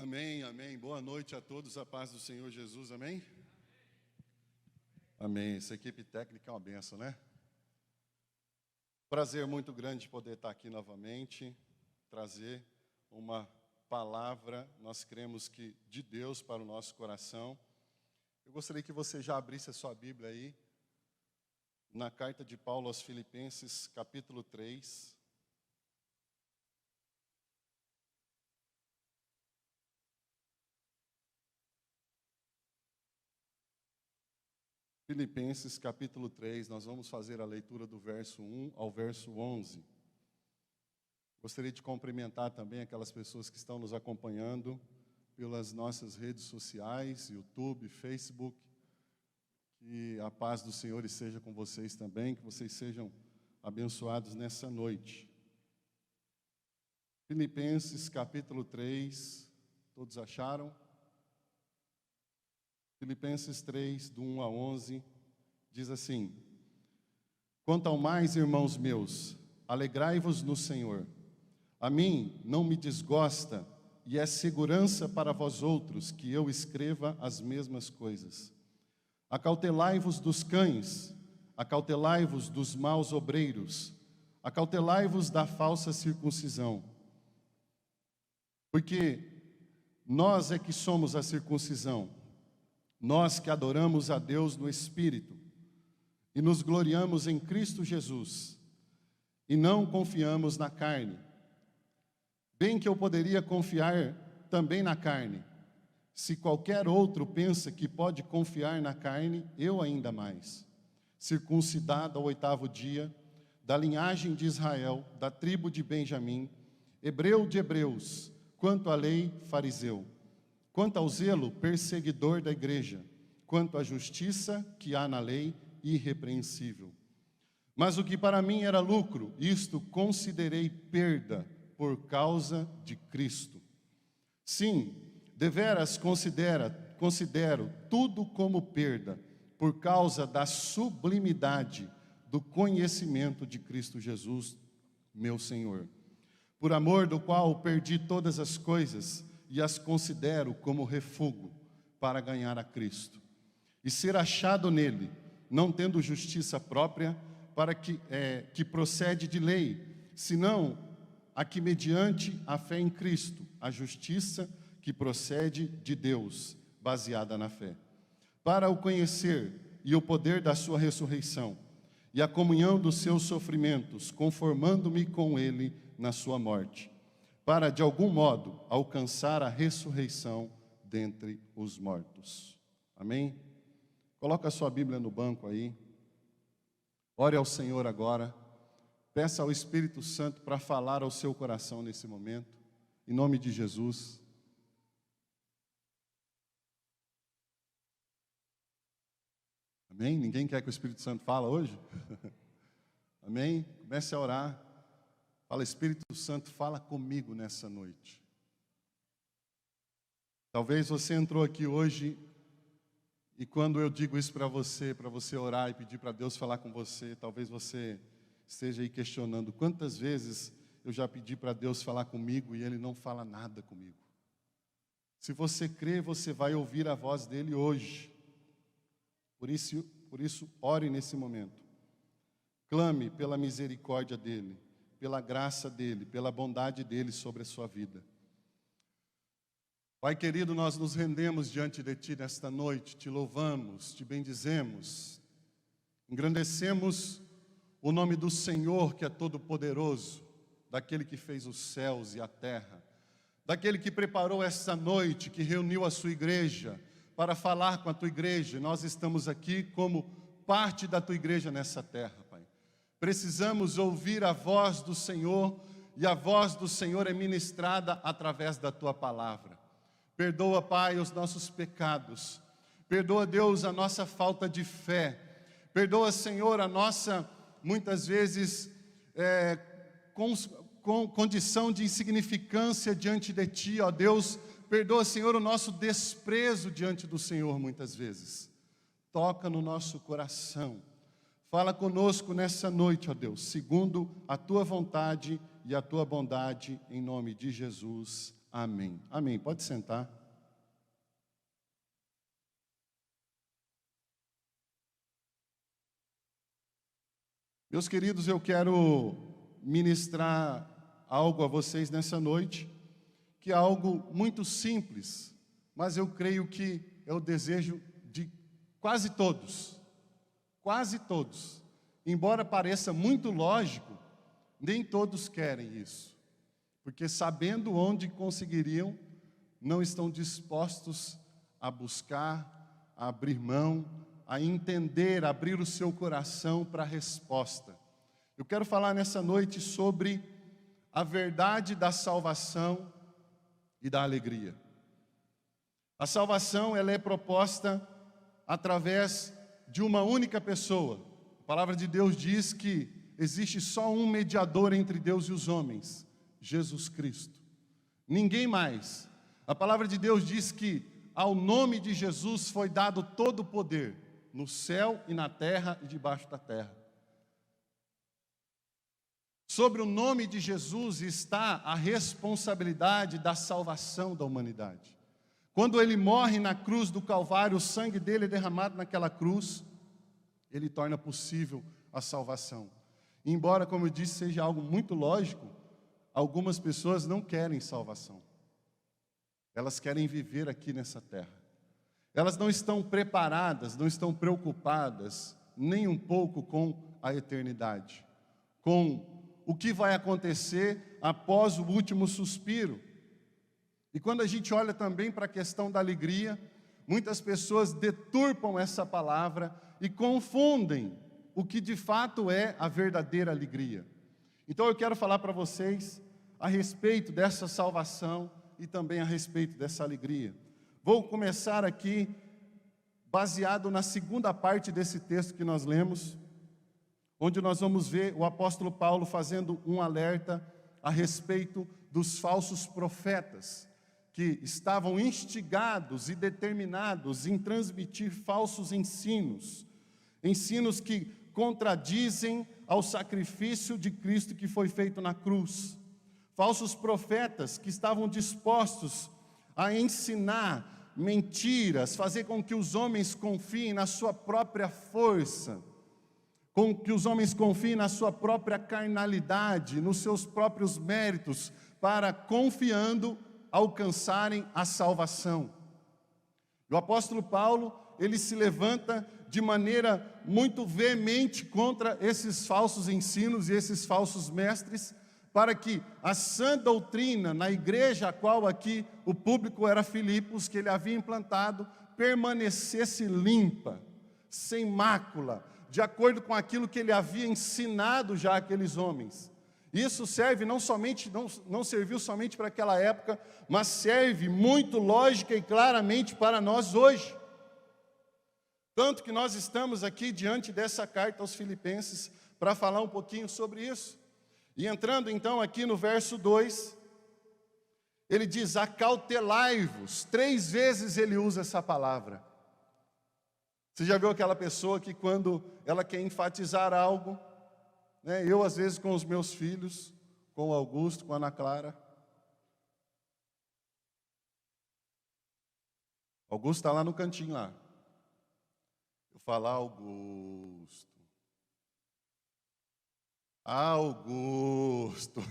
Amém, amém. Boa noite a todos, a paz do Senhor Jesus, amém? Amém. Essa equipe técnica é uma benção, né? Prazer muito grande poder estar aqui novamente, trazer uma palavra, nós cremos que de Deus para o nosso coração. Eu gostaria que você já abrisse a sua Bíblia aí, na carta de Paulo aos Filipenses, capítulo 3. Filipenses capítulo 3, nós vamos fazer a leitura do verso 1 ao verso 11. Gostaria de cumprimentar também aquelas pessoas que estão nos acompanhando pelas nossas redes sociais, YouTube, Facebook. Que a paz do Senhor esteja com vocês também, que vocês sejam abençoados nessa noite. Filipenses capítulo 3, todos acharam? Filipenses 3, do 1 a 11, diz assim: Quanto ao mais, irmãos meus, alegrai-vos no Senhor. A mim não me desgosta, e é segurança para vós outros que eu escreva as mesmas coisas. Acautelai-vos dos cães, acautelai-vos dos maus obreiros, acautelai-vos da falsa circuncisão. Porque nós é que somos a circuncisão, nós que adoramos a Deus no Espírito e nos gloriamos em Cristo Jesus e não confiamos na carne. Bem que eu poderia confiar também na carne. Se qualquer outro pensa que pode confiar na carne, eu ainda mais. Circuncidado ao 8º dia, da linhagem de Israel, da tribo de Benjamim, hebreu de hebreus, quanto à lei, fariseu. Quanto ao zelo, perseguidor da igreja, quanto à justiça que há na lei, irrepreensível. Mas o que para mim era lucro, isto considerei perda por causa de Cristo. Sim, deveras considero tudo como perda, por causa da sublimidade do conhecimento de Cristo Jesus, meu Senhor, por amor do qual perdi todas as coisas e as considero como refúgio para ganhar a Cristo, e ser achado nele, não tendo justiça própria, para que procede de lei, senão a que mediante a fé em Cristo, a justiça que procede de Deus, baseada na fé, para o conhecer e o poder da sua ressurreição, e a comunhão dos seus sofrimentos, conformando-me com ele na sua morte, para, de algum modo, alcançar a ressurreição dentre os mortos. Amém? Coloca a sua Bíblia no banco aí. Ore ao Senhor agora. Peça ao Espírito Santo para falar ao seu coração nesse momento. Em nome de Jesus. Amém? Ninguém quer que o Espírito Santo fale hoje? Amém? Comece a orar. Fala, Espírito Santo, fala comigo nessa noite. Talvez você entrou aqui hoje e quando eu digo isso para você orar e pedir para Deus falar com você, talvez você esteja aí questionando quantas vezes eu já pedi para Deus falar comigo e Ele não fala nada comigo. Se você crê, você vai ouvir a voz dEle hoje. Por isso, ore nesse momento. Clame pela misericórdia dEle, pela graça dEle, pela bondade dEle sobre a sua vida. Pai querido, nós nos rendemos diante de Ti nesta noite, Te louvamos, Te bendizemos, engrandecemos o nome do Senhor que é todo-poderoso, daquele que fez os céus e a terra, daquele que preparou esta noite, que reuniu a sua igreja para falar com a Tua igreja. Nós estamos aqui como parte da Tua igreja nessa terra, Pai. Precisamos ouvir a voz do Senhor, e a voz do Senhor é ministrada através da Tua palavra. Perdoa, Pai, os nossos pecados. Perdoa, Deus, a nossa falta de fé. Perdoa, Senhor, a nossa, muitas vezes, condição de insignificância diante de Ti, ó Deus. Perdoa, Senhor, o nosso desprezo diante do Senhor, muitas vezes. Toca no nosso coração. Fala conosco nessa noite, ó Deus, segundo a Tua vontade e a Tua bondade, em nome de Jesus. Amém. Amém. Pode sentar. Meus queridos, eu quero ministrar algo a vocês nessa noite, que é algo muito simples, mas eu creio que é o desejo de quase todos. Quase todos. Embora pareça muito lógico, nem todos querem isso. Porque sabendo onde conseguiriam, não estão dispostos a buscar, a abrir mão, a entender, a abrir o seu coração para a resposta. Eu quero falar nessa noite sobre a verdade da salvação e da alegria. A salvação, ela é proposta através de uma única pessoa. A palavra de Deus diz que existe só um mediador entre Deus e os homens, Jesus Cristo. Ninguém mais. A palavra de Deus diz que ao nome de Jesus foi dado todo o poder, no céu e na terra e debaixo da terra. Sobre o nome de Jesus está a responsabilidade da salvação da humanidade. Quando ele morre na cruz do Calvário, o sangue dele é derramado naquela cruz, ele torna possível a salvação. Embora, como eu disse, seja algo muito lógico, algumas pessoas não querem salvação. Elas querem viver aqui nessa terra. Elas não estão preparadas, não estão preocupadas nem um pouco com a eternidade, com o que vai acontecer após o último suspiro. E quando a gente olha também para a questão da alegria, muitas pessoas deturpam essa palavra e confundem o que de fato é a verdadeira alegria. Então eu quero falar para vocês a respeito dessa salvação e também a respeito dessa alegria. Vou começar aqui baseado na segunda parte desse texto que nós lemos, onde nós vamos ver o apóstolo Paulo fazendo um alerta a respeito dos falsos profetas, que estavam instigados e determinados em transmitir falsos ensinos, ensinos que contradizem ao sacrifício de Cristo que foi feito na cruz. Falsos profetas que estavam dispostos a ensinar mentiras, fazer com que os homens confiem na sua própria força, com que os homens confiem na sua própria carnalidade, nos seus próprios méritos, para, confiando, alcançarem a salvação. O apóstolo Paulo, ele se levanta de maneira muito veemente contra esses falsos ensinos e esses falsos mestres, para que a sã doutrina na igreja a qual aqui o público era Filipos, que ele havia implantado, permanecesse limpa, sem mácula, de acordo com aquilo que ele havia ensinado já àqueles homens. Isso serve não serviu somente para aquela época, mas serve muito lógica e claramente para nós hoje. Tanto que nós estamos aqui diante dessa carta aos Filipenses para falar um pouquinho sobre isso. E entrando então aqui no verso 2, ele diz: acautelai-vos. 3 vezes ele usa essa palavra. Você já viu aquela pessoa que quando ela quer enfatizar algo, né, eu às vezes com os meus filhos, com o Augusto, com a Ana Clara. Augusto está lá no cantinho lá. Eu falo: Augusto. Augusto.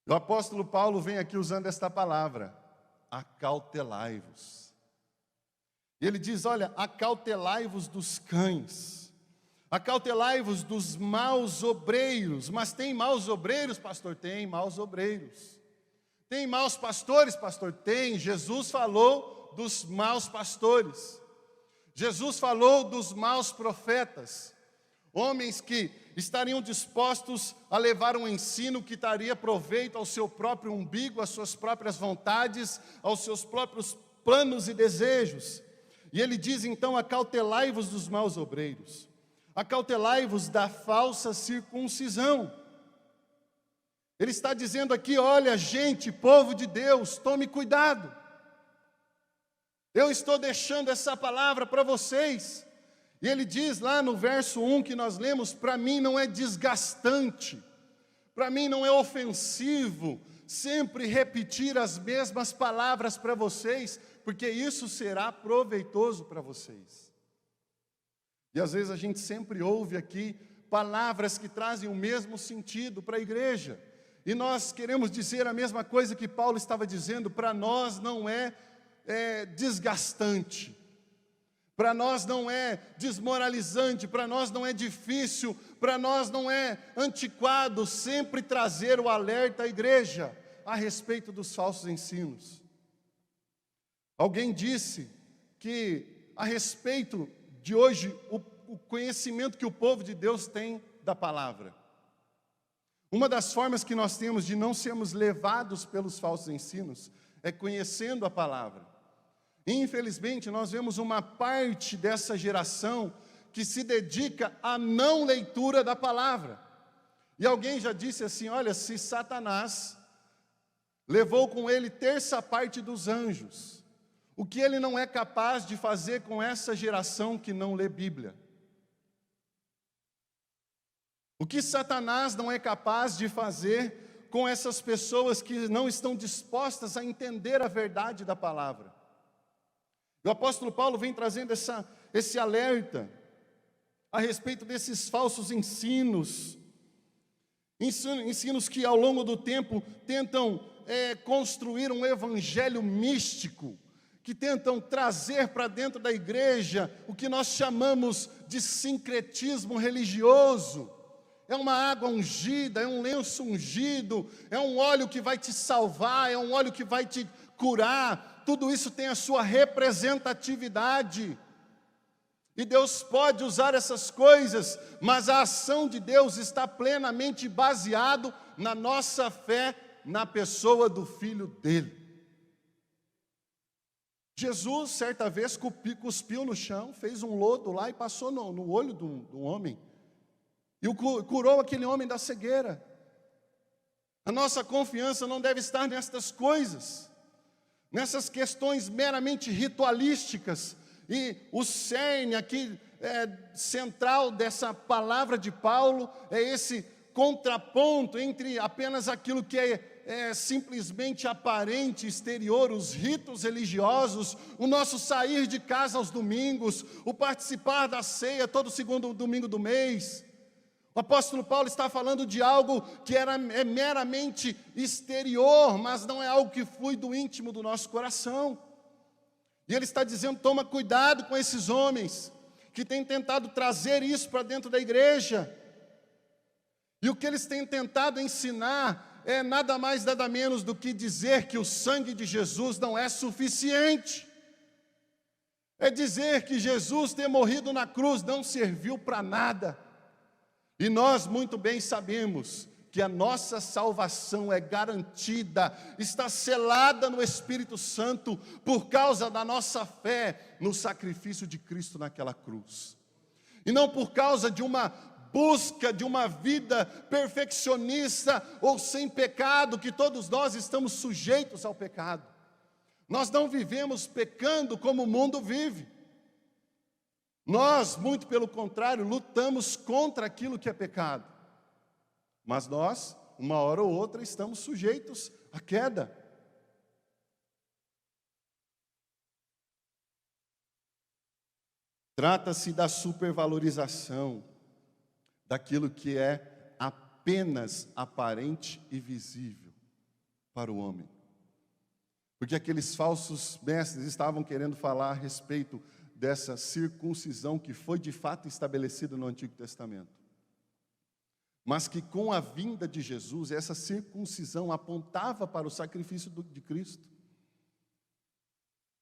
O apóstolo Paulo vem aqui usando esta palavra: acautelai-vos. E ele diz: olha, acautelai-vos dos cães, acautelai-vos dos maus obreiros. Mas tem maus obreiros, pastor? Tem maus obreiros. Tem maus pastores, pastor? Tem. Jesus falou dos maus pastores. Jesus falou dos maus profetas. Homens que estariam dispostos a levar um ensino que daria proveito ao seu próprio umbigo, às suas próprias vontades, aos seus próprios planos e desejos. E ele diz então: acautelai-vos dos maus obreiros, acautelai-vos da falsa circuncisão. Ele está dizendo aqui: olha, gente, povo de Deus, tome cuidado. Eu estou deixando essa palavra para vocês. E ele diz lá no verso 1 que nós lemos: para mim não é desgastante, para mim não é ofensivo sempre repetir as mesmas palavras para vocês, porque isso será proveitoso para vocês. E às vezes a gente sempre ouve aqui palavras que trazem o mesmo sentido para a igreja. E nós queremos dizer a mesma coisa que Paulo estava dizendo. Para nós não é desgastante, para nós não é desmoralizante, para nós não é difícil, para nós não é antiquado sempre trazer o alerta à igreja a respeito dos falsos ensinos. Alguém disse que a respeito de hoje, o conhecimento que o povo de Deus tem da palavra. Uma das formas que nós temos de não sermos levados pelos falsos ensinos é conhecendo a palavra. Infelizmente, nós vemos uma parte dessa geração que se dedica à não leitura da palavra. E alguém já disse assim, olha, se Satanás levou com ele terça parte dos anjos, o que ele não é capaz de fazer com essa geração que não lê Bíblia? O que Satanás não é capaz de fazer com essas pessoas que não estão dispostas a entender a verdade da palavra? O apóstolo Paulo vem trazendo esse alerta a respeito desses falsos ensinos que ao longo do tempo tentam construir um evangelho místico, que tentam trazer para dentro da igreja o que nós chamamos de sincretismo religioso. É uma água ungida, é um lenço ungido, é um óleo que vai te salvar, é um óleo que vai te curar. Tudo isso tem a sua representatividade. E Deus pode usar essas coisas, mas a ação de Deus está plenamente baseado na nossa fé, na pessoa do Filho dele. Jesus, certa vez, cuspiu no chão, fez um lodo lá e passou no olho do homem. E curou aquele homem da cegueira. A nossa confiança não deve estar nestas coisas, nessas questões meramente ritualísticas. E o cerne aqui central dessa palavra de Paulo é esse contraponto entre apenas aquilo que é simplesmente aparente, exterior, os ritos religiosos, o nosso sair de casa aos domingos, o participar da ceia todo segundo domingo do mês. O apóstolo Paulo está falando de algo que é meramente exterior, mas não é algo que flui do íntimo do nosso coração. E ele está dizendo, toma cuidado com esses homens que têm tentado trazer isso para dentro da igreja. E o que eles têm tentado ensinar é nada mais, nada menos do que dizer que o sangue de Jesus não é suficiente. É dizer que Jesus ter morrido na cruz não serviu para nada. E nós muito bem sabemos que a nossa salvação é garantida, está selada no Espírito Santo, por causa da nossa fé no sacrifício de Cristo naquela cruz. E não por causa de uma busca de uma vida perfeccionista ou sem pecado, que todos nós estamos sujeitos ao pecado. Nós não vivemos pecando como o mundo vive. Nós, muito pelo contrário, lutamos contra aquilo que é pecado. Mas nós, uma hora ou outra, estamos sujeitos à queda. Trata-se da supervalorização daquilo que é apenas aparente e visível para o homem. Porque aqueles falsos mestres estavam querendo falar a respeito dessa circuncisão que foi de fato estabelecida no Antigo Testamento. Mas que com a vinda de Jesus, essa circuncisão apontava para o sacrifício de Cristo.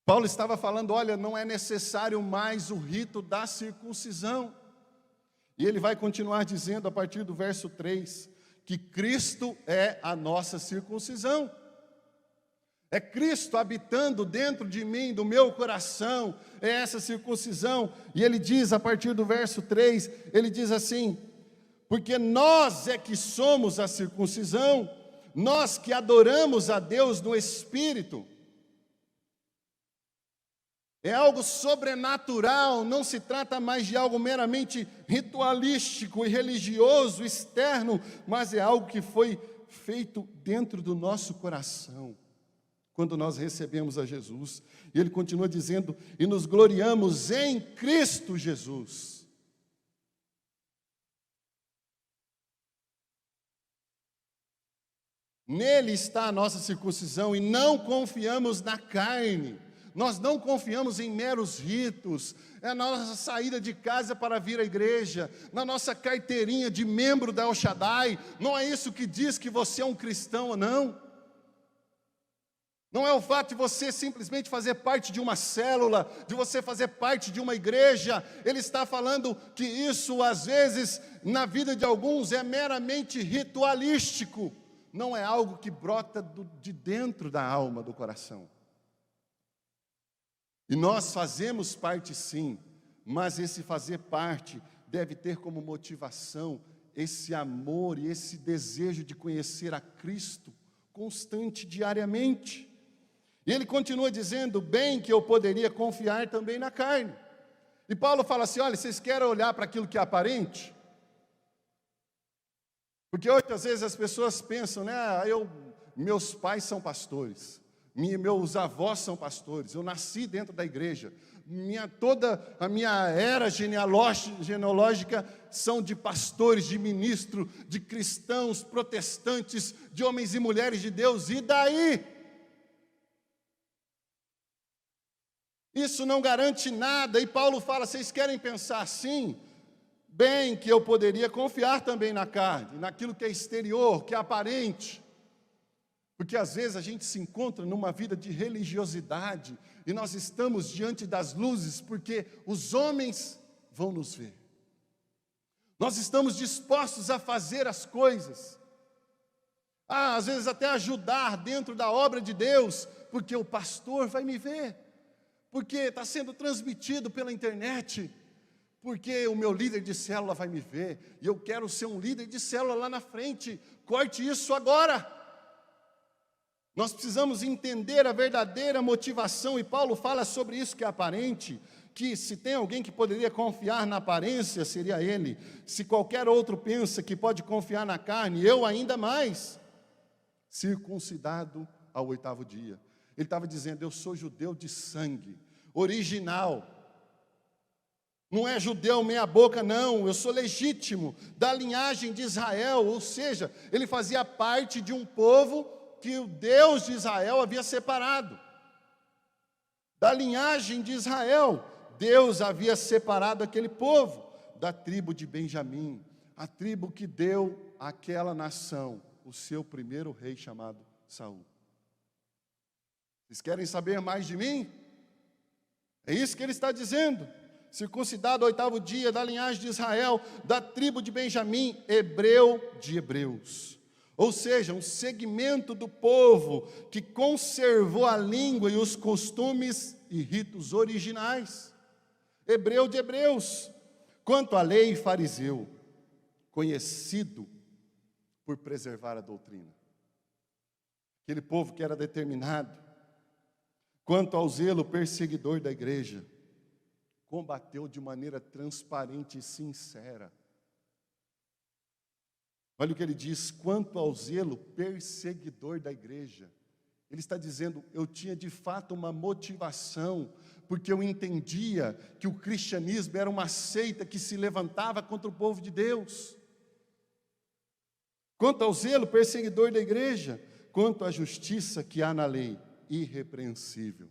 Paulo estava falando, olha, não é necessário mais o rito da circuncisão. E ele vai continuar dizendo a partir do verso 3, que Cristo é a nossa circuncisão. É Cristo habitando dentro de mim, do meu coração, é essa circuncisão. E ele diz a partir do verso 3, ele diz assim, porque nós é que somos a circuncisão, nós que adoramos a Deus no Espírito. É algo sobrenatural, não se trata mais de algo meramente ritualístico e religioso, externo, mas é algo que foi feito dentro do nosso coração, quando nós recebemos a Jesus. E ele continua dizendo, e nos gloriamos em Cristo Jesus. Nele está a nossa circuncisão, e não confiamos na carne. Nós não confiamos em meros ritos, é a nossa saída de casa para vir à igreja, na nossa carteirinha de membro da El Shaddai. Não é isso que diz que você é um cristão ou não. Não é o fato de você simplesmente fazer parte de uma célula, de você fazer parte de uma igreja. Ele está falando que isso, às vezes, na vida de alguns, é meramente ritualístico. Não é algo que brota de dentro da alma, do coração. E nós fazemos parte sim, mas esse fazer parte deve ter como motivação esse amor e esse desejo de conhecer a Cristo constante, diariamente. E ele continua dizendo, bem que eu poderia confiar também na carne. E Paulo fala assim, olha, vocês querem olhar para aquilo que é aparente? Porque hoje, às vezes, as pessoas pensam, né, meus pais são pastores, meus avós são pastores, eu nasci dentro da igreja, toda a minha era genealógica são de pastores, de ministros, de cristãos, protestantes, de homens e mulheres de Deus, e daí? Isso não garante nada, e Paulo fala, vocês querem pensar assim? Bem que eu poderia confiar também na carne, naquilo que é exterior, que é aparente. Porque às vezes a gente se encontra numa vida de religiosidade, e nós estamos diante das luzes, porque os homens vão nos ver. Nós estamos dispostos a fazer as coisas, às vezes até ajudar dentro da obra de Deus, porque o pastor vai me ver, porque está sendo transmitido pela internet, porque o meu líder de célula vai me ver, e eu quero ser um líder de célula lá na frente. Corte isso agora. Nós precisamos entender a verdadeira motivação, e Paulo fala sobre isso que é aparente, que se tem alguém que poderia confiar na aparência, seria ele. Se qualquer outro pensa que pode confiar na carne, eu ainda mais. Circuncidado ao 8º dia. Ele estava dizendo, eu sou judeu de sangue, original. Não é judeu meia boca, não, eu sou legítimo, da linhagem de Israel, ou seja, ele fazia parte de um povo que o Deus de Israel havia separado. Da linhagem de Israel, Deus havia separado aquele povo, da tribo de Benjamim, a tribo que deu àquela nação o seu primeiro rei chamado Saul. Vocês querem saber mais de mim? É isso que ele está dizendo. Circuncidado ao 8º dia, da linhagem de Israel, da tribo de Benjamim, hebreu de hebreus. Ou seja, um segmento do povo que conservou a língua e os costumes e ritos originais. Hebreu de hebreus. Quanto à lei, fariseu, conhecido por preservar a doutrina. Aquele povo que era determinado. Quanto ao zelo, perseguidor da igreja, combateu de maneira transparente e sincera. Olha o que ele diz, quanto ao zelo perseguidor da igreja. Ele está dizendo, eu tinha de fato uma motivação, porque eu entendia que o cristianismo era uma seita que se levantava contra o povo de Deus. Quanto ao zelo perseguidor da igreja, quanto à justiça que há na lei, irrepreensível.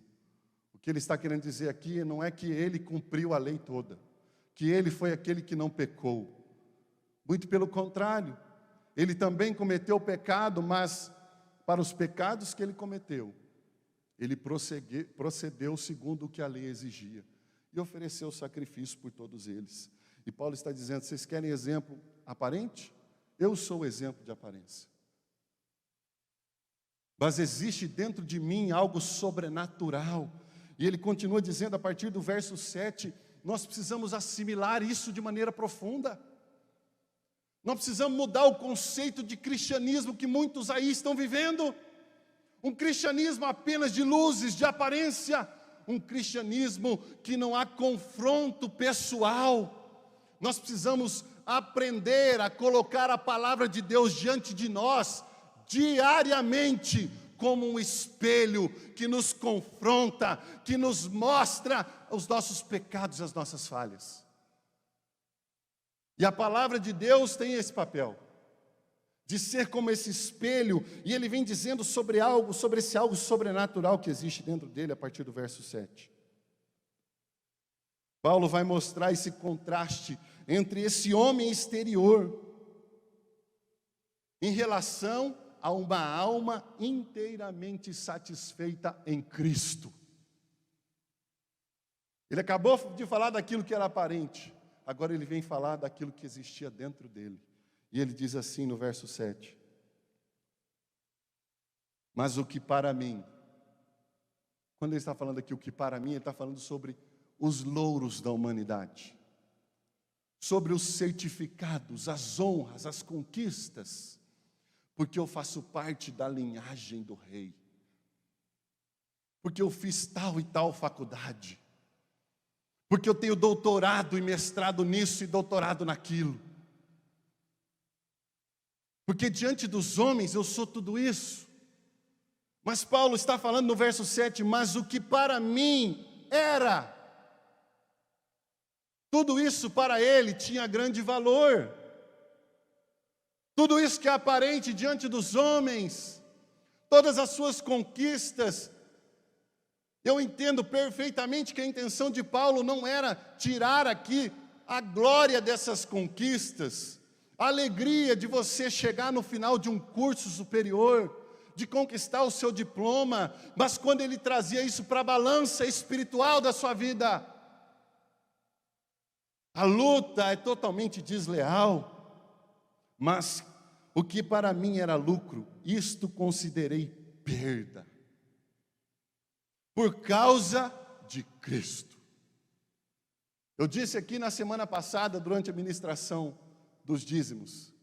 O que ele está querendo dizer aqui não é que ele cumpriu a lei toda, que ele foi aquele que não pecou. Muito pelo contrário, ele também cometeu pecado, mas para os pecados que ele cometeu, ele procedeu segundo o que a lei exigia, e ofereceu sacrifício por todos eles. E Paulo está dizendo, vocês querem exemplo aparente? Eu sou o exemplo de aparência. Mas existe dentro de mim algo sobrenatural. E ele continua dizendo a partir do verso 7, nós precisamos assimilar isso de maneira profunda. Nós precisamos mudar o conceito de cristianismo que muitos aí estão vivendo. Um cristianismo apenas de luzes, de aparência. Um cristianismo que não há confronto pessoal. Nós precisamos aprender a colocar a palavra de Deus diante de nós, diariamente, como um espelho que nos confronta, que nos mostra os nossos pecados e as nossas falhas. E a palavra de Deus tem esse papel, de ser como esse espelho, e ele vem dizendo sobre esse algo sobrenatural que existe dentro dele, a partir do verso 7. Paulo vai mostrar esse contraste entre esse homem exterior, em relação a uma alma inteiramente satisfeita em Cristo. Ele acabou de falar daquilo que era aparente, agora ele vem falar daquilo que existia dentro dele. E ele diz assim no verso 7. Mas o que para mim, quando ele está falando aqui o que para mim, ele está falando sobre os louros da humanidade, sobre os certificados, as honras, as conquistas, porque eu faço parte da linhagem do rei, porque eu fiz tal e tal faculdade, porque eu tenho doutorado e mestrado nisso e doutorado naquilo, porque diante dos homens eu sou tudo isso. Mas Paulo está falando no verso 7, mas o que para mim era, tudo isso para ele tinha grande valor. Tudo isso que é aparente diante dos homens, todas as suas conquistas, eu entendo perfeitamente que a intenção de Paulo não era tirar aqui a glória dessas conquistas, a alegria de você chegar no final de um curso superior, de conquistar o seu diploma, mas quando ele trazia isso para a balança espiritual da sua vida, a luta é totalmente desleal. Mas o que para mim era lucro, isto considerei perda, por causa de Cristo. Eu disse aqui na semana passada, durante a ministração dos dízimos,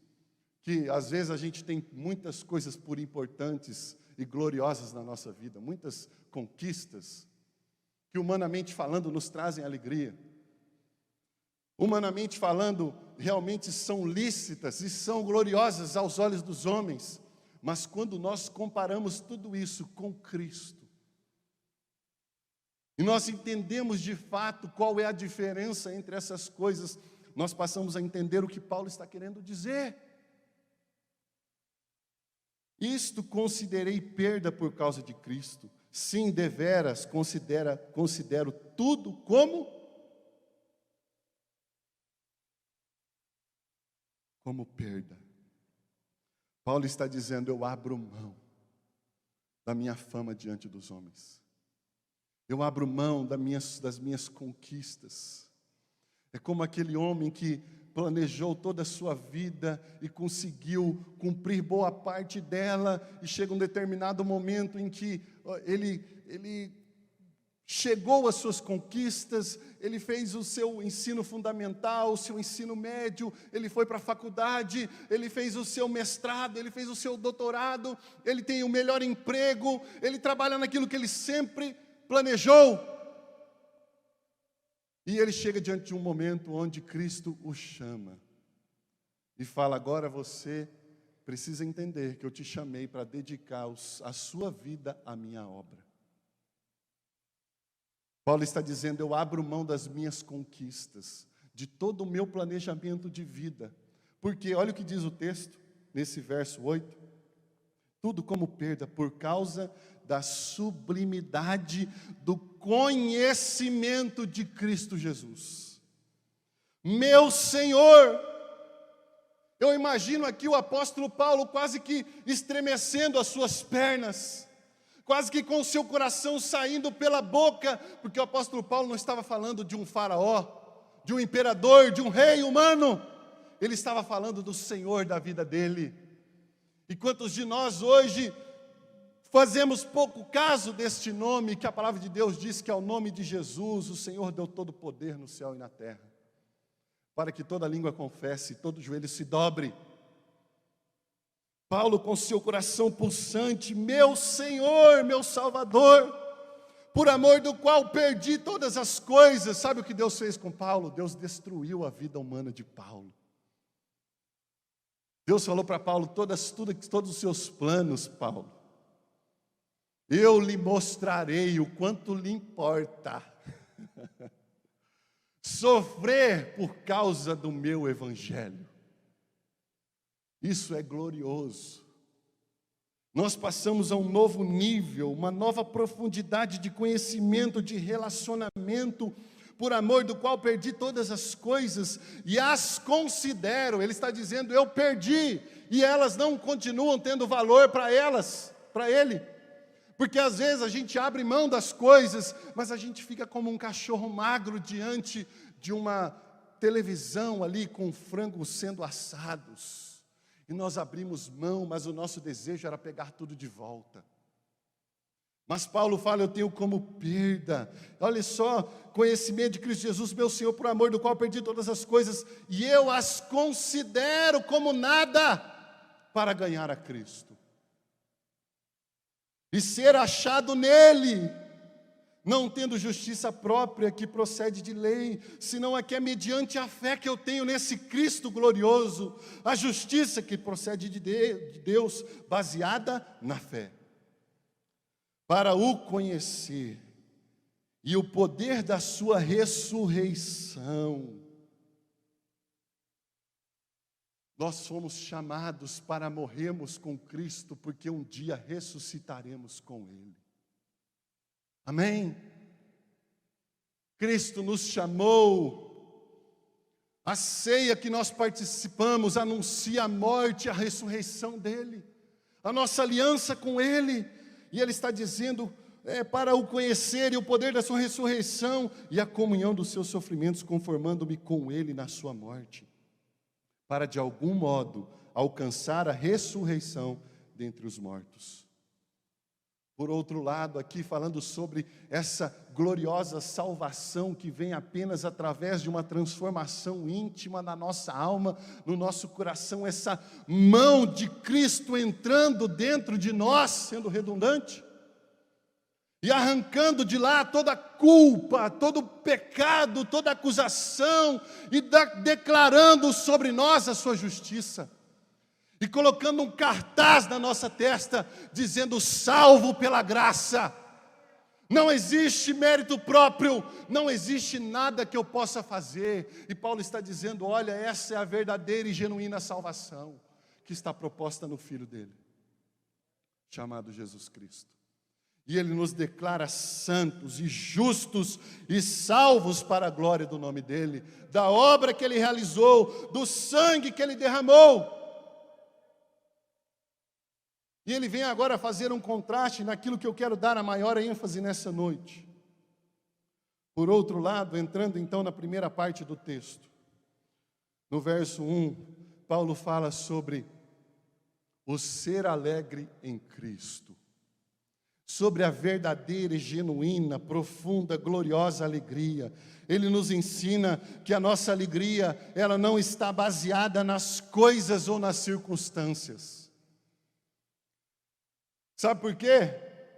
que às vezes a gente tem muitas coisas por importantes e gloriosas na nossa vida, muitas conquistas, que humanamente falando nos trazem alegria. Humanamente falando, realmente são lícitas e são gloriosas aos olhos dos homens. Mas quando nós comparamos tudo isso com Cristo, e nós entendemos de fato qual é a diferença entre essas coisas, nós passamos a entender o que Paulo está querendo dizer. Isto considerei perda por causa de Cristo. Sim, deveras, considero tudo como perda. Paulo está dizendo, eu abro mão da minha fama diante dos homens. Eu abro mão das minhas conquistas. É como aquele homem que planejou toda a sua vida e conseguiu cumprir boa parte dela, e chega um determinado momento em que ele chegou às suas conquistas, ele fez o seu ensino fundamental, o seu ensino médio, ele foi para a faculdade, ele fez o seu mestrado, ele fez o seu doutorado, ele tem o melhor emprego, ele trabalha naquilo que ele sempre planejou. E ele chega diante de um momento onde Cristo o chama e fala, agora você precisa entender que eu te chamei para dedicar a sua vida à minha obra. Paulo está dizendo, eu abro mão das minhas conquistas, de todo o meu planejamento de vida. Porque, olha o que diz o texto, nesse verso 8. Tudo como perda, por causa da sublimidade do conhecimento de Cristo Jesus. Meu Senhor! Eu imagino aqui o apóstolo Paulo quase que estremecendo as suas pernas, quase que com o seu coração saindo pela boca, porque o apóstolo Paulo não estava falando de um faraó, de um imperador, de um rei humano, ele estava falando do Senhor da vida dele. E quantos de nós hoje fazemos pouco caso deste nome, que a palavra de Deus diz que é o nome de Jesus, o Senhor deu todo o poder no céu e na terra, para que toda língua confesse, todo joelho se dobre. Paulo com seu coração pulsante, meu Senhor, meu Salvador, por amor do qual perdi todas as coisas. Sabe o que Deus fez com Paulo? Deus destruiu a vida humana de Paulo. Deus falou para Paulo, todos os seus planos, Paulo, eu lhe mostrarei o quanto lhe importa sofrer por causa do meu evangelho. Isso é glorioso. Nós passamos a um novo nível, uma nova profundidade de conhecimento, de relacionamento, por amor do qual perdi todas as coisas e as considero. Ele está dizendo, eu perdi, e elas não continuam tendo valor para ele. Porque às vezes a gente abre mão das coisas, mas a gente fica como um cachorro magro diante de uma televisão ali com frangos sendo assados. E nós abrimos mão, mas o nosso desejo era pegar tudo de volta. Mas Paulo fala, eu tenho como perda, olha só, conhecimento de Cristo Jesus, meu Senhor, por amor do qual perdi todas as coisas, e eu as considero como nada para ganhar a Cristo. E ser achado nele, não tendo justiça própria que procede de lei, senão a que é mediante a fé que eu tenho nesse Cristo glorioso, a justiça que procede de Deus, baseada na fé. Para o conhecer e o poder da sua ressurreição. Nós fomos chamados para morrermos com Cristo, porque um dia ressuscitaremos com Ele. Amém? Cristo nos chamou, a ceia que nós participamos anuncia a morte e a ressurreição dEle, a nossa aliança com Ele, e Ele está dizendo, para o conhecer e o poder da sua ressurreição, e a comunhão dos seus sofrimentos, conformando-me com Ele na sua morte, para de algum modo alcançar a ressurreição dentre os mortos. Por outro lado, aqui falando sobre essa gloriosa salvação que vem apenas através de uma transformação íntima na nossa alma, no nosso coração, essa mão de Cristo entrando dentro de nós, sendo redundante, e arrancando de lá toda culpa, todo pecado, toda acusação, e declarando sobre nós a sua justiça. E colocando um cartaz na nossa testa, dizendo, salvo pela graça. Não existe mérito próprio, não existe nada que eu possa fazer. E Paulo está dizendo, olha, essa é a verdadeira e genuína salvação, que está proposta no Filho dele, chamado Jesus Cristo. E Ele nos declara santos e justos e salvos para a glória do nome dEle, da obra que Ele realizou, do sangue que Ele derramou. E Ele vem agora fazer um contraste naquilo que eu quero dar a maior ênfase nessa noite. Por outro lado, entrando então na primeira parte do texto, no verso 1, Paulo fala sobre o ser alegre em Cristo. Sobre a verdadeira e genuína, profunda, gloriosa alegria. Ele nos ensina que a nossa alegria, ela não está baseada nas coisas ou nas circunstâncias. Sabe por quê?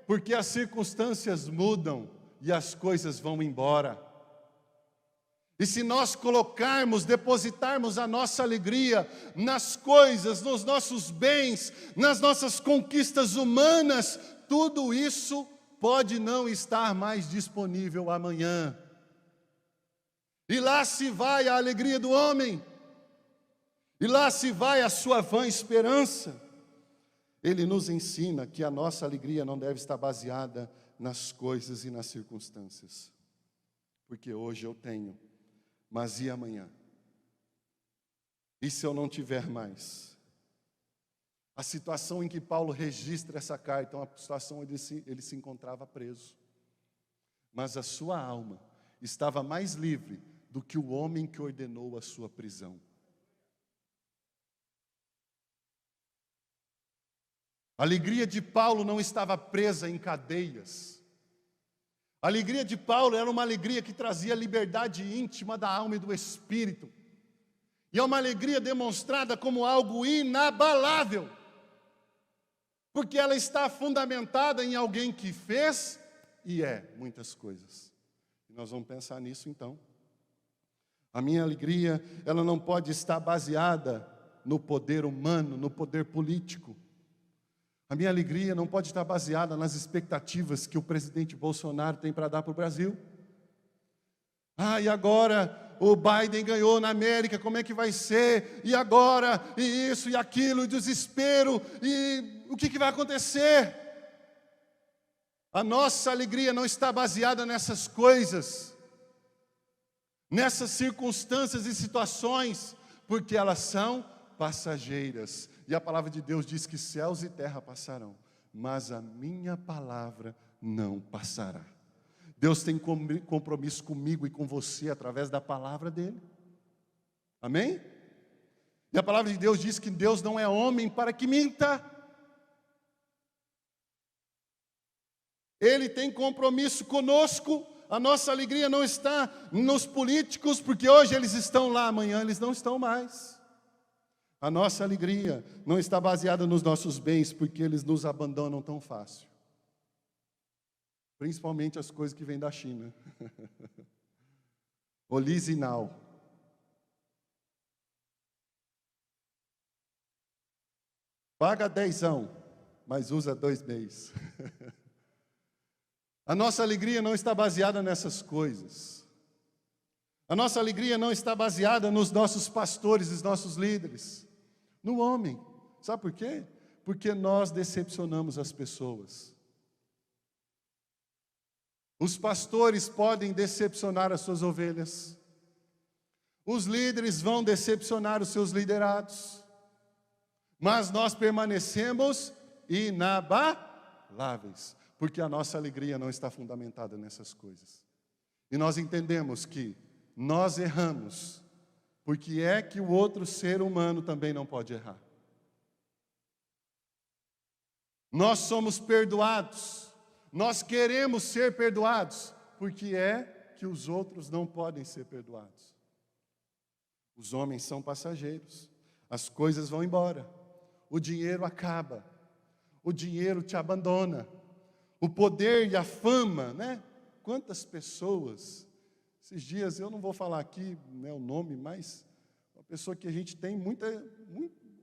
Porque as circunstâncias mudam e as coisas vão embora. E se nós depositarmos a nossa alegria nas coisas, nos nossos bens, nas nossas conquistas humanas, tudo isso pode não estar mais disponível amanhã. E lá se vai a alegria do homem. E lá se vai a sua vã esperança. Ele nos ensina que a nossa alegria não deve estar baseada nas coisas e nas circunstâncias. Porque hoje eu tenho, mas e amanhã? E se eu não tiver mais? A situação em que Paulo registra essa carta é uma situação onde ele se encontrava preso. Mas a sua alma estava mais livre do que o homem que ordenou a sua prisão. A alegria de Paulo não estava presa em cadeias. A alegria de Paulo era uma alegria que trazia liberdade íntima da alma e do espírito. E é uma alegria demonstrada como algo inabalável. Porque ela está fundamentada em alguém que fez e é muitas coisas. E nós vamos pensar nisso então. A minha alegria, ela não pode estar baseada no poder humano, no poder político. A minha alegria não pode estar baseada nas expectativas que o presidente Bolsonaro tem para dar para o Brasil. E agora o Biden ganhou na América, como é que vai ser? E agora, e isso, e aquilo, e desespero, e o que vai acontecer? A nossa alegria não está baseada nessas coisas, nessas circunstâncias e situações, porque elas são passageiras. E a palavra de Deus diz que céus e terra passarão, mas a minha palavra não passará. Deus tem compromisso comigo e com você através da palavra dele. Amém? E a palavra de Deus diz que Deus não é homem para que minta. Ele tem compromisso conosco. A nossa alegria não está nos políticos, porque hoje eles estão lá, amanhã eles não estão mais. A nossa alegria não está baseada nos nossos bens, porque eles nos abandonam tão fácil. Principalmente as coisas que vêm da China. Olisinal. Paga 10, mas usa 2 meses. A nossa alegria não está baseada nessas coisas. A nossa alegria não está baseada nos nossos pastores, nos nossos líderes. No homem. Sabe por quê? Porque nós decepcionamos as pessoas. Os pastores podem decepcionar as suas ovelhas. Os líderes vão decepcionar os seus liderados. Mas nós permanecemos inabaláveis, porque a nossa alegria não está fundamentada nessas coisas. E nós entendemos que nós erramos, porque é que o outro ser humano também não pode errar. Nós somos perdoados. Nós queremos ser perdoados, porque é que os outros não podem ser perdoados. Os homens são passageiros, as coisas vão embora, o dinheiro acaba, o dinheiro te abandona, o poder e a fama, né? Quantas pessoas, esses dias eu não vou falar aqui, né, o nome, mas uma pessoa que a gente tem muita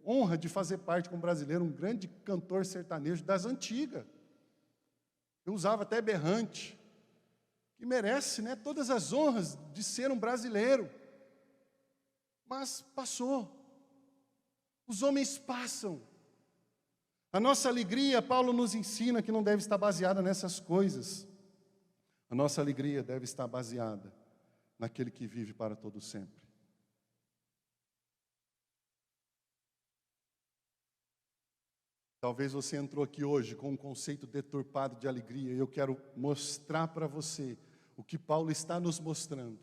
honra de fazer parte como brasileiro, um grande cantor sertanejo das antigas. Eu usava até berrante, que merece, né, todas as honras de ser um brasileiro. Mas passou. Os homens passam. A nossa alegria, Paulo nos ensina que não deve estar baseada nessas coisas. A nossa alegria deve estar baseada naquele que vive para todo sempre. Talvez você entrou aqui hoje com um conceito deturpado de alegria, e eu quero mostrar para você o que Paulo está nos mostrando.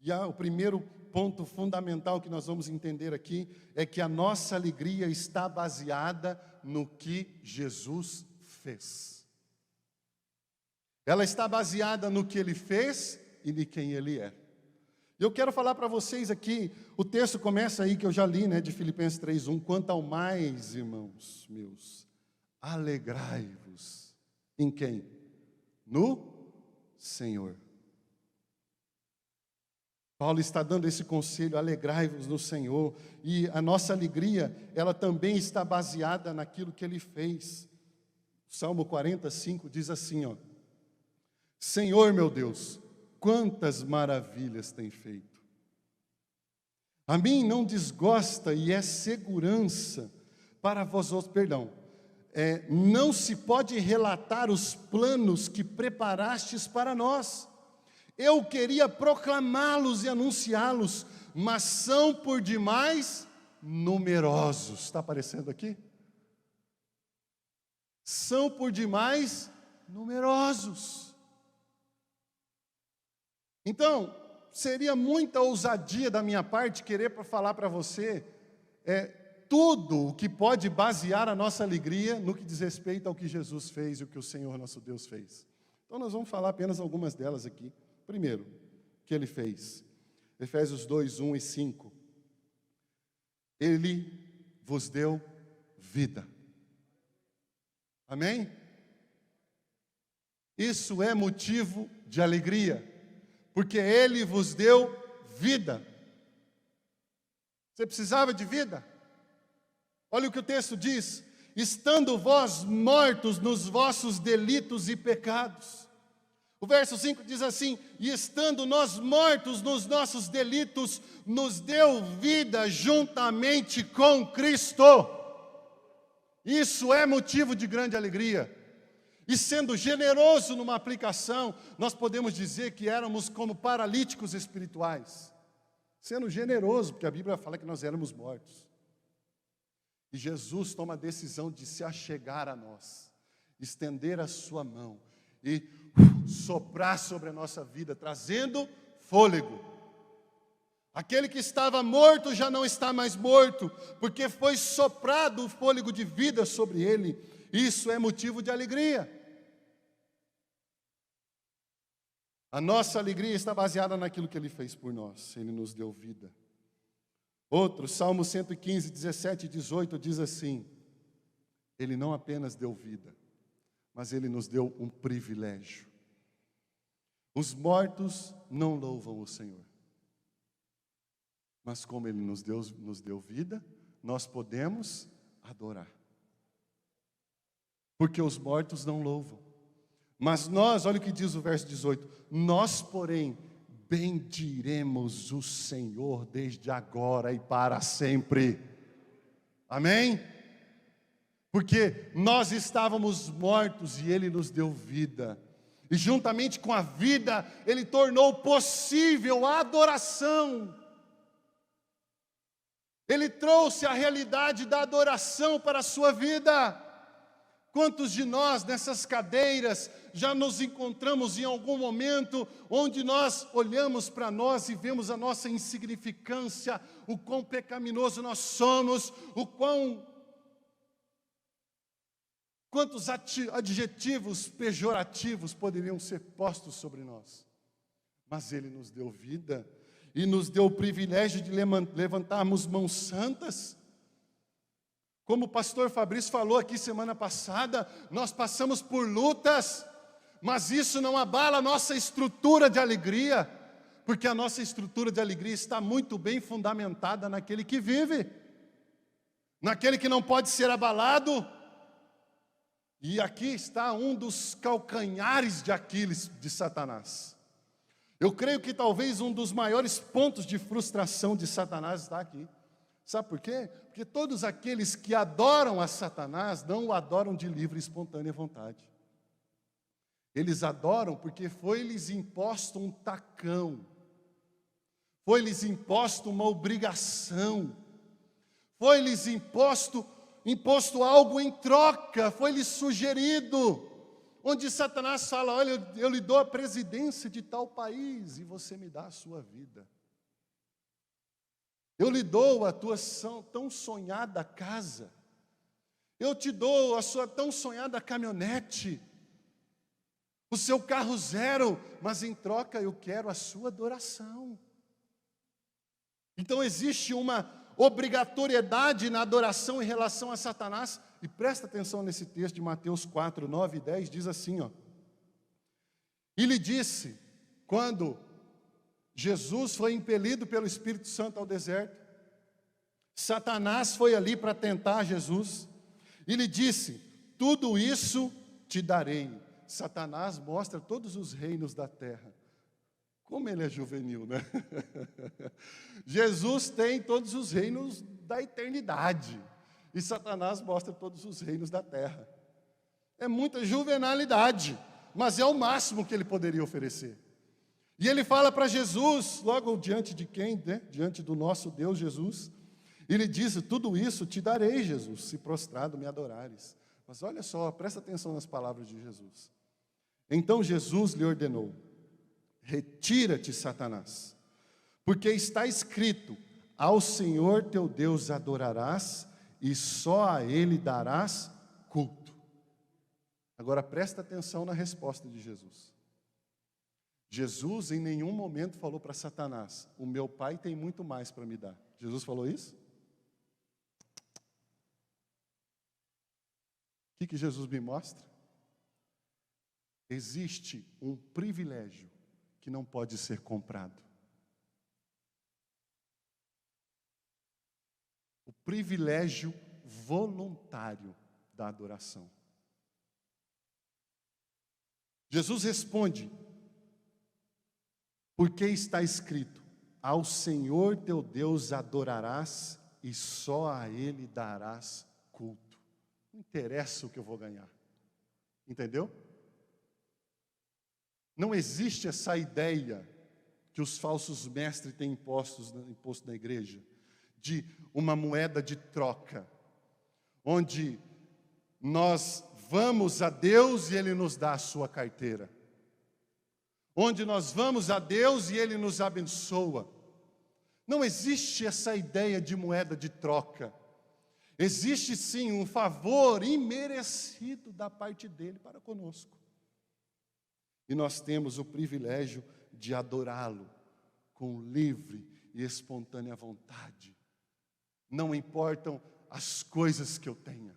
E o primeiro ponto fundamental que nós vamos entender aqui é que a nossa alegria está baseada no que Jesus fez. Ela está baseada no que Ele fez e de quem Ele é. Eu quero falar para vocês aqui, o texto começa aí que eu já li, né, de Filipenses 3:1. Quanto ao mais, irmãos meus, alegrai-vos. Em quem? No Senhor. Paulo está dando esse conselho, alegrai-vos no Senhor. E a nossa alegria, ela também está baseada naquilo que Ele fez. Salmo 45 diz assim, ó: Senhor meu Deus, quantas maravilhas tem feito. A mim não desgosta e é segurança para vós outros, não se pode relatar os planos que preparastes para nós. Eu queria proclamá-los e anunciá-los, mas são por demais numerosos. Está aparecendo aqui? São por demais numerosos. Então, seria muita ousadia da minha parte querer falar para você tudo o que pode basear a nossa alegria no que diz respeito ao que Jesus fez e o que o Senhor nosso Deus fez. Então nós vamos falar apenas algumas delas aqui. Primeiro, o que Ele fez? Efésios 2:1 e 5. Ele vos deu vida. Amém? Isso é motivo de alegria, porque Ele vos deu vida. Você precisava de vida? Olha o que o texto diz: estando vós mortos nos vossos delitos e pecados. O verso 5 diz assim: e estando nós mortos nos nossos delitos, nos deu vida juntamente com Cristo. Isso é motivo de grande alegria. E sendo generoso numa aplicação, nós podemos dizer que éramos como paralíticos espirituais. Sendo generoso, porque a Bíblia fala que nós éramos mortos. E Jesus toma a decisão de se achegar a nós, estender a sua mão e soprar sobre a nossa vida, trazendo fôlego. Aquele que estava morto já não está mais morto, porque foi soprado o fôlego de vida sobre ele. Isso é motivo de alegria. A nossa alegria está baseada naquilo que Ele fez por nós. Ele nos deu vida. Outro, Salmo 115, 17 e 18 diz assim: Ele não apenas deu vida, mas Ele nos deu um privilégio. Os mortos não louvam o Senhor, mas como Ele nos deu vida, nós podemos adorar. Porque os mortos não louvam. Mas nós, olha o que diz o verso 18: nós, porém, bendiremos o Senhor desde agora e para sempre. Amém? Porque nós estávamos mortos e Ele nos deu vida. E juntamente com a vida, Ele tornou possível a adoração. Ele trouxe a realidade da adoração para a sua vida. Quantos de nós nessas cadeiras já nos encontramos em algum momento onde nós olhamos para nós e vemos a nossa insignificância, o quão pecaminoso nós somos, quantos adjetivos pejorativos poderiam ser postos sobre nós. Mas Ele nos deu vida e nos deu o privilégio de levantarmos mãos santas. Como o pastor Fabrício falou aqui semana passada, nós passamos por lutas, mas isso não abala a nossa estrutura de alegria, porque a nossa estrutura de alegria está muito bem fundamentada naquele que vive, naquele que não pode ser abalado. E aqui está um dos calcanhares de Aquiles de Satanás. Eu creio que talvez um dos maiores pontos de frustração de Satanás está aqui. Sabe por quê? Porque todos aqueles que adoram a Satanás não o adoram de livre e espontânea vontade. Eles adoram porque foi-lhes imposto um tacão, foi-lhes imposto uma obrigação, foi-lhes imposto algo em troca, foi-lhes sugerido, onde Satanás fala: olha, eu lhe dou a presidência de tal país e você me dá a sua vida. Eu lhe dou a tua tão sonhada casa. Eu te dou a sua tão sonhada caminhonete. O seu carro zero, mas em troca eu quero a sua adoração. Então existe uma obrigatoriedade na adoração em relação a Satanás. E presta atenção nesse texto de Mateus 4, 9 e 10, diz assim, ó. E lhe disse, quando Jesus foi impelido pelo Espírito Santo ao deserto, Satanás foi ali para tentar Jesus, e lhe disse: tudo isso te darei. Satanás mostra todos os reinos da terra. Como ele é juvenil, né? Jesus tem todos os reinos da eternidade, e Satanás mostra todos os reinos da terra. É muita juvenalidade, mas é o máximo que ele poderia oferecer. E ele fala para Jesus, logo diante de quem? Né? Diante do nosso Deus Jesus. Ele diz: tudo isso te darei, Jesus, se prostrado me adorares. Mas olha só, presta atenção nas palavras de Jesus. Então Jesus lhe ordenou: retira-te, Satanás, porque está escrito: ao Senhor teu Deus adorarás, e só a Ele darás culto. Agora presta atenção na resposta de Jesus. Jesus em nenhum momento falou para Satanás: o meu pai tem muito mais para me dar. Jesus falou isso? O que Jesus me mostra? Existe um privilégio que não pode ser comprado. o privilégio voluntário da adoração. Jesus responde, porque está escrito, ao Senhor teu Deus adorarás e só a Ele darás culto. Não interessa o que eu vou ganhar. Entendeu? Não existe essa ideia que os falsos mestres têm imposto na igreja, de uma moeda de troca, onde nós vamos a Deus e Ele nos dá a sua carteira, onde nós vamos a Deus e Ele nos abençoa. Não existe essa ideia de moeda de troca. Existe sim um favor imerecido da parte dele para conosco. E nós temos o privilégio de adorá-lo com livre e espontânea vontade. Não importam as coisas que eu tenha,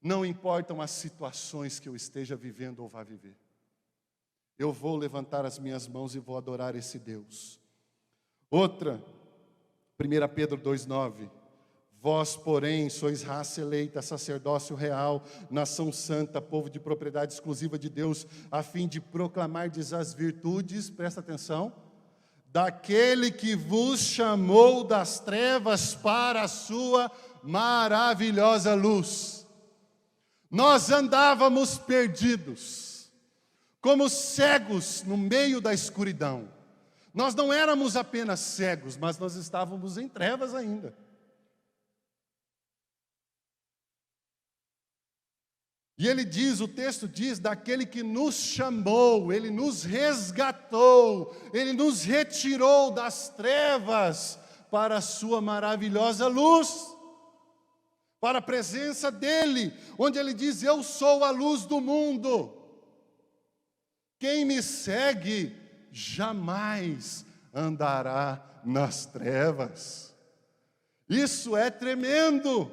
não importam as situações que eu esteja vivendo ou vá viver. Eu vou levantar as minhas mãos e vou adorar esse Deus. Outra, 1 Pedro 2,9. Vós, porém, sois raça eleita, sacerdócio real, nação santa, povo de propriedade exclusiva de Deus, a fim de proclamardes as virtudes, presta atenção, daquele que vos chamou das trevas para a sua maravilhosa luz. Nós andávamos perdidos, como cegos no meio da escuridão. Nós não éramos apenas cegos, mas nós estávamos em trevas ainda. E ele diz, o texto diz, daquele que nos chamou, ele nos resgatou, ele nos retirou das trevas para a sua maravilhosa luz, para a presença dele, onde ele diz, eu sou a luz do mundo. Quem me segue jamais andará nas trevas. Isso é tremendo.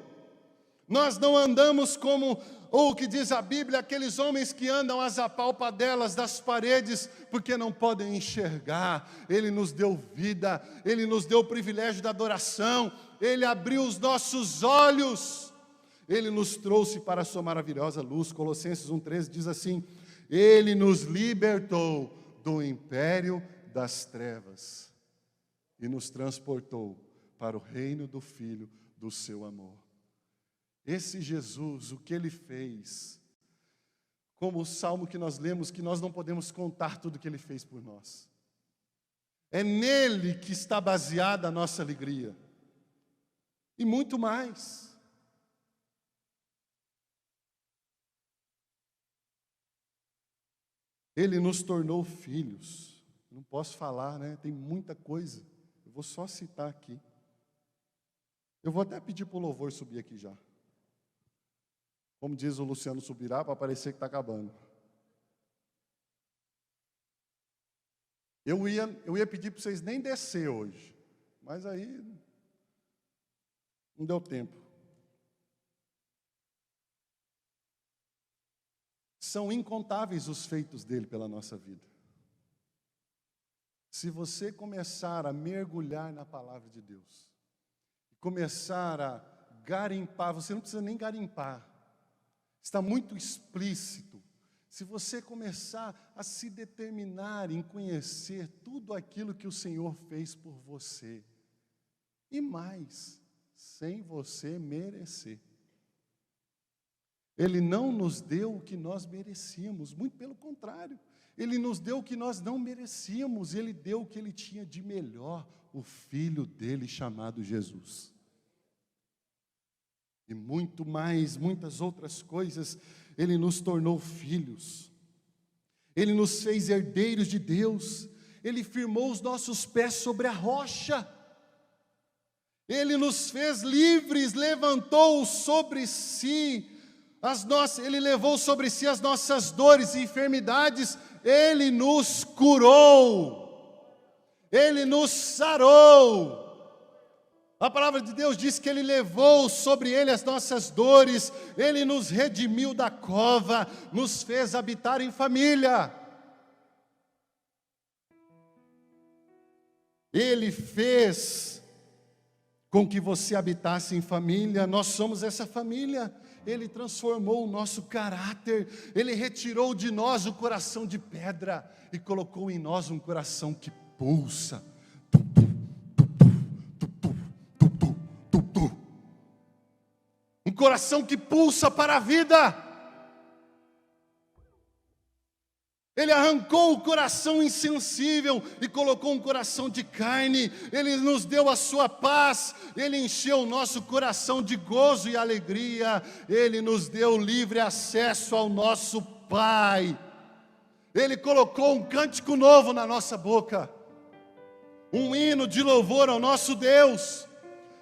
Nós não andamos como, ou o que diz a Bíblia, aqueles homens que andam às apalpadelas das paredes, porque não podem enxergar. Ele nos deu vida, Ele nos deu o privilégio da adoração, Ele abriu os nossos olhos, Ele nos trouxe para a sua maravilhosa luz. Colossenses 1,13 diz assim, Ele nos libertou do império das trevas e nos transportou para o reino do Filho do seu amor. Esse Jesus, o que Ele fez, como o salmo que nós lemos, que nós não podemos contar tudo que Ele fez por nós. É nele que está baseada a nossa alegria. E muito mais. Ele nos tornou filhos. Não posso falar, né? Tem muita coisa. Eu vou só citar aqui. Eu vou até pedir para o louvor subir aqui já. Como diz o Luciano Subirá, para parecer que está acabando. Eu ia pedir para vocês nem descer hoje, mas aí não deu tempo. São incontáveis os feitos dele pela nossa vida. Se você começar a mergulhar na palavra de Deus, começar a garimpar, você não precisa nem garimpar, está muito explícito. Se você começar a se determinar em conhecer tudo aquilo que o Senhor fez por você, e mais, sem você merecer. Ele não nos deu o que nós merecíamos, muito pelo contrário. Ele nos deu o que nós não merecíamos, Ele deu o que Ele tinha de melhor, o Filho dele chamado Jesus. E muito mais, muitas outras coisas, Ele nos tornou filhos. Ele nos fez herdeiros de Deus. Ele firmou os nossos pés sobre a rocha. Ele nos fez livres, levantou sobre si Ele levou sobre si as nossas dores e enfermidades. Ele nos curou. Ele nos sarou. A palavra de Deus diz que Ele levou sobre Ele as nossas dores, Ele nos redimiu da cova, nos fez habitar em família. Ele fez com que você habitasse em família. Nós somos essa família. Ele transformou o nosso caráter, Ele retirou de nós o coração de pedra e colocou em nós um coração que pulsa. Um coração que pulsa para a vida. Ele arrancou o coração insensível e colocou um coração de carne. Ele nos deu a sua paz. Ele encheu o nosso coração de gozo e alegria. Ele nos deu livre acesso ao nosso Pai. Ele colocou um cântico novo na nossa boca, um hino de louvor ao nosso Deus.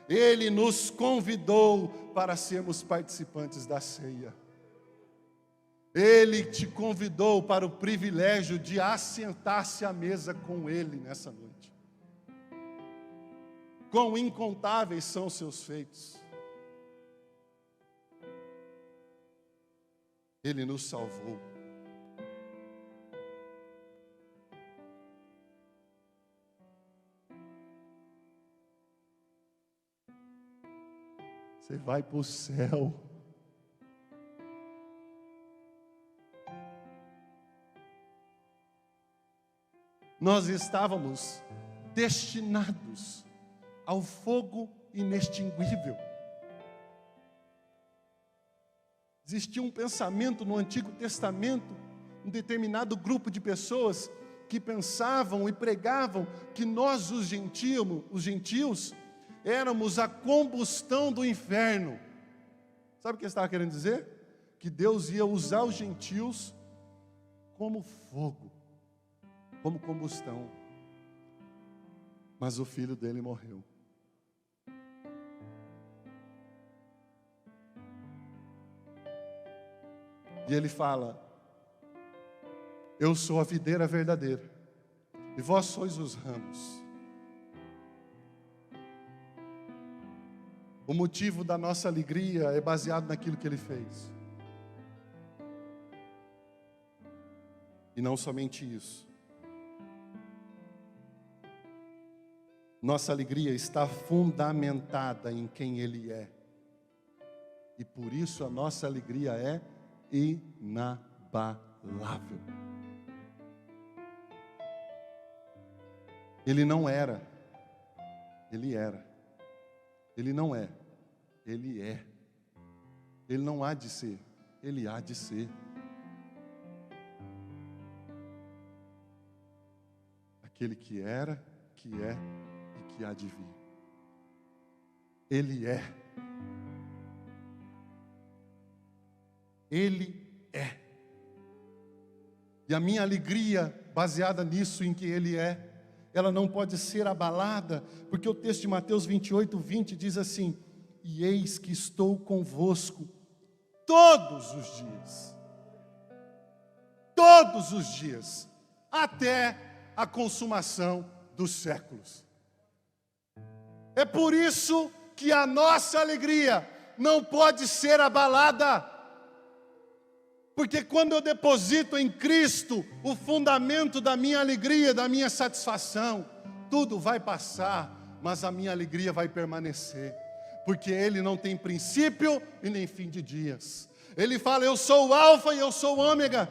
Ele nos convidou para sermos participantes da ceia. Ele te convidou para o privilégio de assentar-se à mesa com Ele nessa noite. Quão incontáveis são os seus feitos. Ele nos salvou. Você vai para o céu. Nós estávamos destinados ao fogo inextinguível. Existia um pensamento no Antigo Testamento, um determinado grupo de pessoas que pensavam e pregavam que nós, os gentios, éramos a combustão do inferno. Sabe o que ele estava querendo dizer? Que Deus ia usar os gentios como fogo, como combustão. Mas o filho dele morreu. E ele fala: eu sou a videira verdadeira, e vós sois os ramos. O motivo da nossa alegria é baseado naquilo que ele fez. E não somente isso. Nossa alegria está fundamentada em quem Ele é. E por isso a nossa alegria é inabalável. Ele não era, Ele era. Ele não é, Ele é. Ele não há de ser, Ele há de ser. Aquele que era, que é e que há de vir. Ele é. Ele é. E a minha alegria, baseada nisso, em que Ele é, ela não pode ser abalada, porque o texto de Mateus 28:20 diz assim: e eis que estou convosco todos os dias, até a consumação dos séculos. É por isso que a nossa alegria não pode ser abalada, porque quando eu deposito em Cristo o fundamento da minha alegria, da minha satisfação, tudo vai passar, mas a minha alegria vai permanecer, porque Ele não tem princípio e nem fim de dias. Ele fala: eu sou o alfa e eu sou o ômega,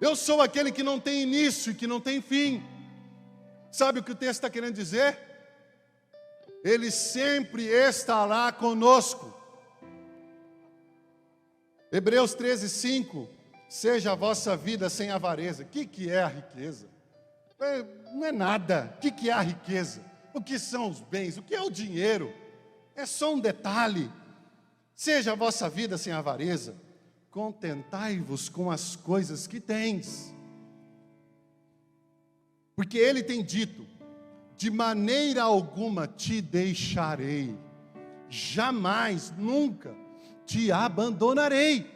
eu sou aquele que não tem início e que não tem fim. Sabe o que o texto está querendo dizer? Ele sempre estará conosco. Hebreus 13:5, seja a vossa vida sem avareza. O que é a riqueza? Não é nada. O que é a riqueza? O que são os bens? O que é o dinheiro? É só um detalhe. Seja a vossa vida sem avareza, contentai-vos com as coisas que tens. Porque Ele tem dito: de maneira alguma te deixarei, jamais, nunca te abandonarei.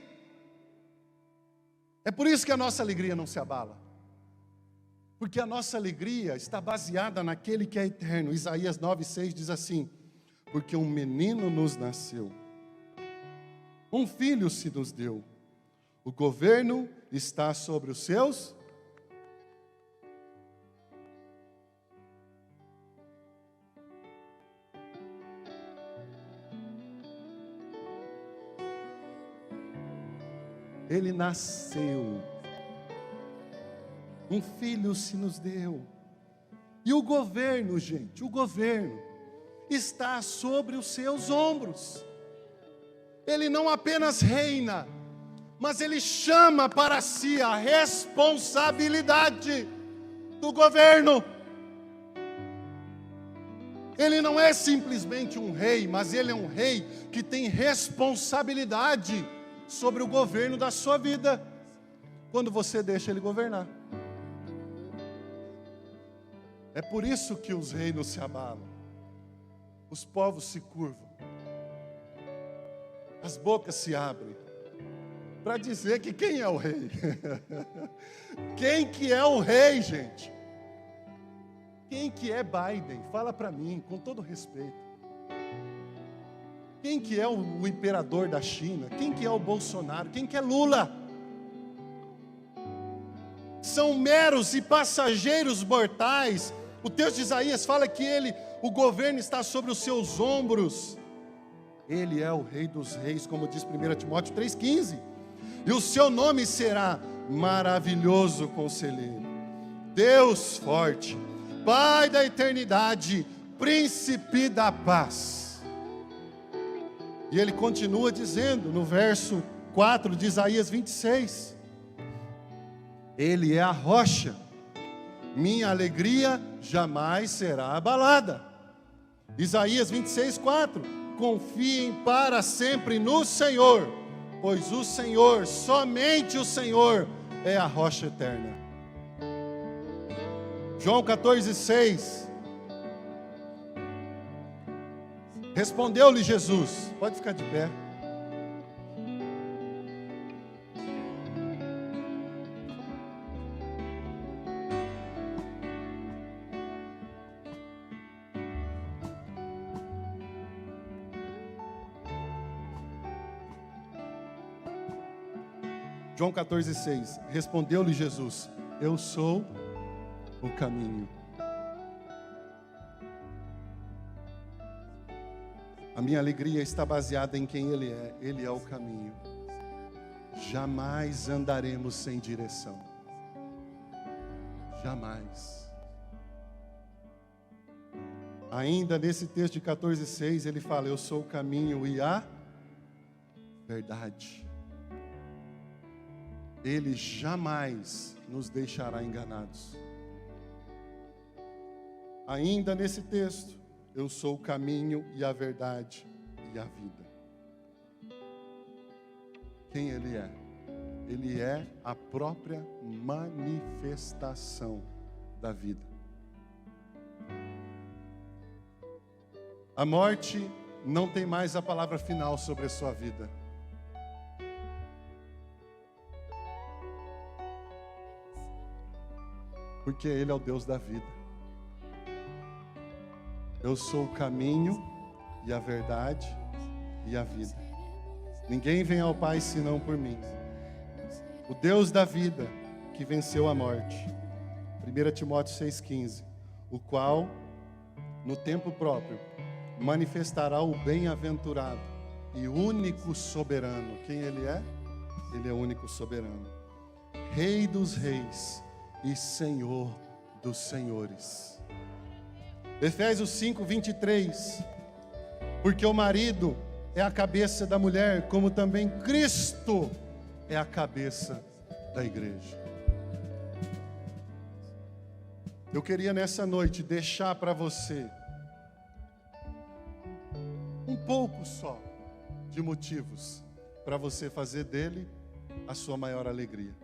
É por isso que a nossa alegria não se abala, porque a nossa alegria está baseada naquele que é eterno. Isaías 9:6 diz assim: porque um menino nos nasceu, um filho se nos deu, o governo está sobre os seus. Ele nasceu. Um filho se nos deu. E o governo, gente, o governo está sobre os seus ombros. Ele não apenas reina, mas ele chama para si a responsabilidade do governo. Ele não é simplesmente um rei, mas ele é um rei que tem responsabilidade sobre o governo da sua vida, quando você deixa ele governar. É por isso que os reinos se abalam, os povos se curvam, as bocas se abrem, para dizer que quem é o rei? Quem que é o rei, gente? Quem que é Biden? Fala para mim, com todo respeito. Quem que é o imperador da China? Quem que é o Bolsonaro? Quem que é Lula? São meros e passageiros mortais. O texto de Isaías fala que o governo está sobre os seus ombros. Ele é o Rei dos Reis, como diz 1 Timóteo 3,15. E o seu nome será Maravilhoso Conselheiro, Deus Forte, Pai da Eternidade, Príncipe da Paz. E ele continua dizendo no verso 4 de Isaías 26. Ele é a rocha, minha alegria jamais será abalada. Isaías 26:4. Confiem para sempre no Senhor, pois o Senhor, somente o Senhor, é a rocha eterna. João 14:6. Respondeu-lhe Jesus, pode ficar de pé. João 14:6. Respondeu-lhe Jesus, eu sou o caminho. A minha alegria está baseada em quem Ele é. Ele é o caminho. Jamais andaremos sem direção. Jamais. Ainda nesse texto de 14:6, ele fala, eu sou o caminho e a verdade. Ele jamais nos deixará enganados. Ainda nesse texto, eu sou o caminho e a verdade e a vida. Quem Ele é? Ele é a própria manifestação da vida. A morte não tem mais a palavra final sobre a sua vida. Porque Ele é o Deus da vida. Eu sou o caminho e a verdade e a vida. Ninguém vem ao Pai senão por mim. O Deus da vida que venceu a morte. 1 Timóteo 6,15. O qual, no tempo próprio, manifestará o bem-aventurado e único soberano. Quem Ele é? Ele é o único soberano. Rei dos reis e Senhor dos senhores. Efésios 5:23. Porque o marido é a cabeça da mulher, como também Cristo é a cabeça da igreja. Eu queria nessa noite deixar para você um pouco só de motivos para você fazer dele a sua maior alegria.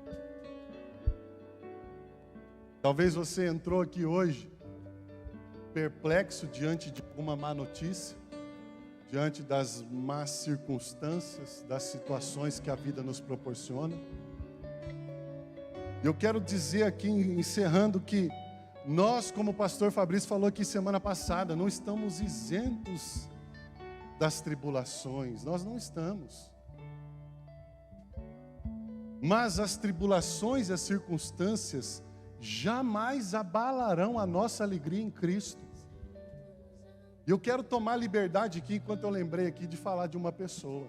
Talvez você entrou aqui hoje perplexo diante de alguma má notícia, diante das más circunstâncias, das situações que a vida nos proporciona. Eu quero dizer aqui, encerrando, que nós, como o pastor Fabrício falou aqui semana passada, não estamos isentos das tribulações, nós não estamos. Mas as tribulações e as circunstâncias jamais abalarão a nossa alegria em Cristo. E eu quero tomar liberdade aqui, enquanto eu lembrei aqui, de falar de uma pessoa.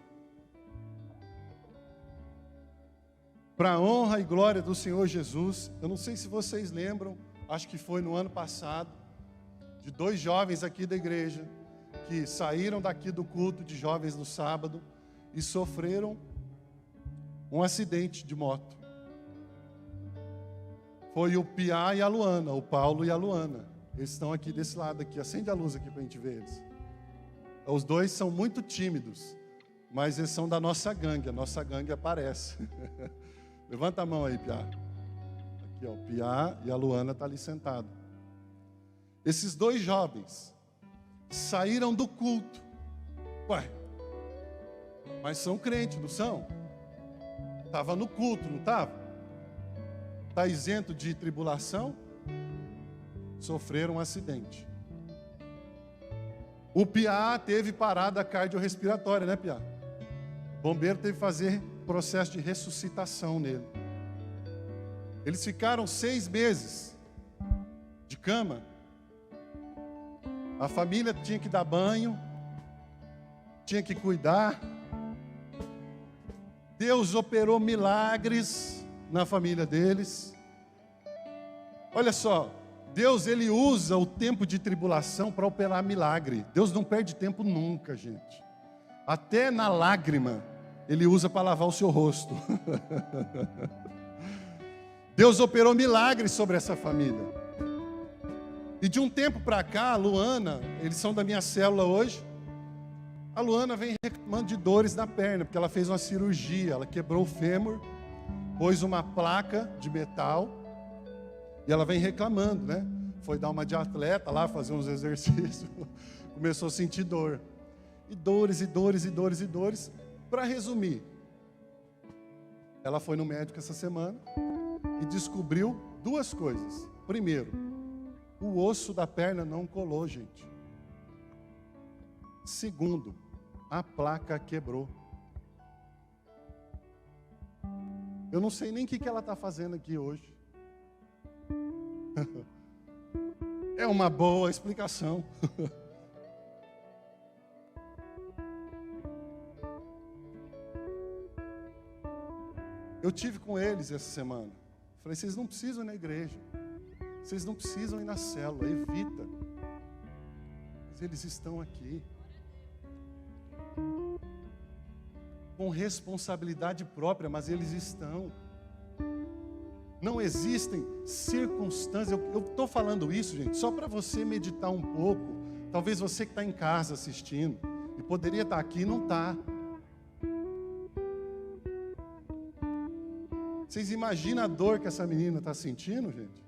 para a honra e glória do Senhor Jesus. Eu não sei se vocês lembram, acho que foi no ano passado, de 2 jovens aqui da igreja, que saíram daqui do culto de jovens no sábado e sofreram um acidente de moto. Foi o Piá e a Luana, o Paulo e a Luana. Eles estão aqui desse lado aqui, acende a luz aqui para a gente ver eles. Os 2 são muito tímidos, mas eles são da nossa gangue, a nossa gangue aparece. Levanta a mão aí, Piá. Aqui, ó, o Piá e a Luana estão ali sentados. Esses 2 jovens saíram do culto. Ué, mas são crentes, não são? Estava no culto, não estava? Está isento de tribulação? Sofreram um acidente. O Piá teve parada cardiorrespiratória, né, Piá? O bombeiro teve que fazer processo de ressuscitação nele. Eles ficaram 6 meses de cama. A família tinha que dar banho, tinha que cuidar. Deus operou milagres na família deles. Olha só, Deus, ele usa o tempo de tribulação para operar milagre. Deus não perde tempo nunca, gente. Até na lágrima, ele usa para lavar o seu rosto. Deus operou milagres sobre essa família. E de um tempo para cá, a Luana, eles são da minha célula hoje, a Luana vem reclamando de dores na perna, porque ela fez uma cirurgia, ela quebrou o fêmur, pôs uma placa de metal, e ela vem reclamando, né? Foi dar uma de atleta lá, fazer uns exercícios, começou a sentir dor. E dores, e dores, e dores, e dores. Para resumir, ela foi no médico essa semana e descobriu 2 coisas. Primeiro, o osso da perna não colou, gente. Segundo, a placa quebrou. Eu não sei nem o que ela está fazendo aqui hoje. É uma boa explicação. Eu tive com eles essa semana. Falei, vocês não precisam ir na igreja. Vocês não precisam ir na célula, evita. Mas eles estão aqui. Com responsabilidade própria, mas eles estão. Não existem circunstâncias. Eu estou falando isso, gente, só para você meditar um pouco. Talvez você que está em casa assistindo, e poderia estar aqui e não está. Vocês imaginam a dor que essa menina está sentindo, gente?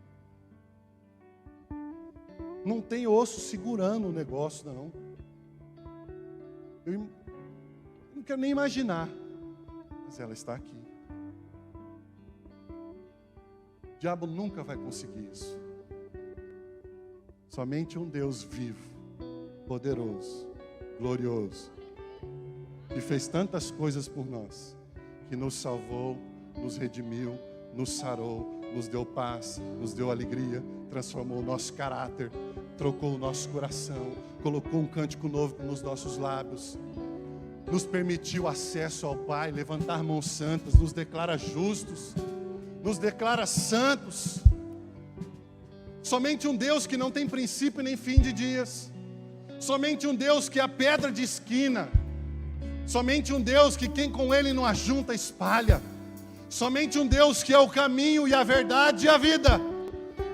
Não tem osso segurando o negócio, não. Eu não quero nem imaginar. Mas ela está aqui. O diabo nunca vai conseguir isso. Somente um Deus vivo, poderoso, glorioso, que fez tantas coisas por nós, que nos salvou, nos redimiu, nos sarou, nos deu paz, nos deu alegria, transformou o nosso caráter, trocou o nosso coração, colocou um cântico novo nos nossos lábios, nos permitiu acesso ao Pai, levantar mãos santas, nos declara justos, nos declara santos. Somente um Deus que não tem princípio nem fim de dias, somente um Deus que é a pedra de esquina, somente um Deus que quem com Ele não ajunta espalha, somente um Deus que é o caminho e a verdade e a vida,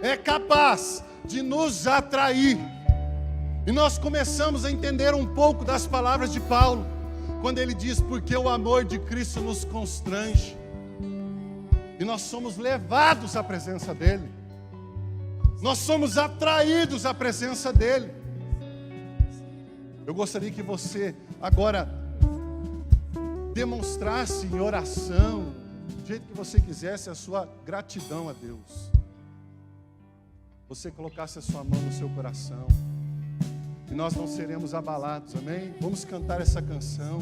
é capaz de nos atrair. E nós começamos a entender um pouco das palavras de Paulo, quando ele diz, porque o amor de Cristo nos constrange, e nós somos levados à presença dEle, nós somos atraídos à presença dEle. Eu gostaria que você agora demonstrasse em oração, do jeito que você quisesse, a sua gratidão a Deus. Você colocasse a sua mão no seu coração, e nós não seremos abalados, amém? Vamos cantar essa canção.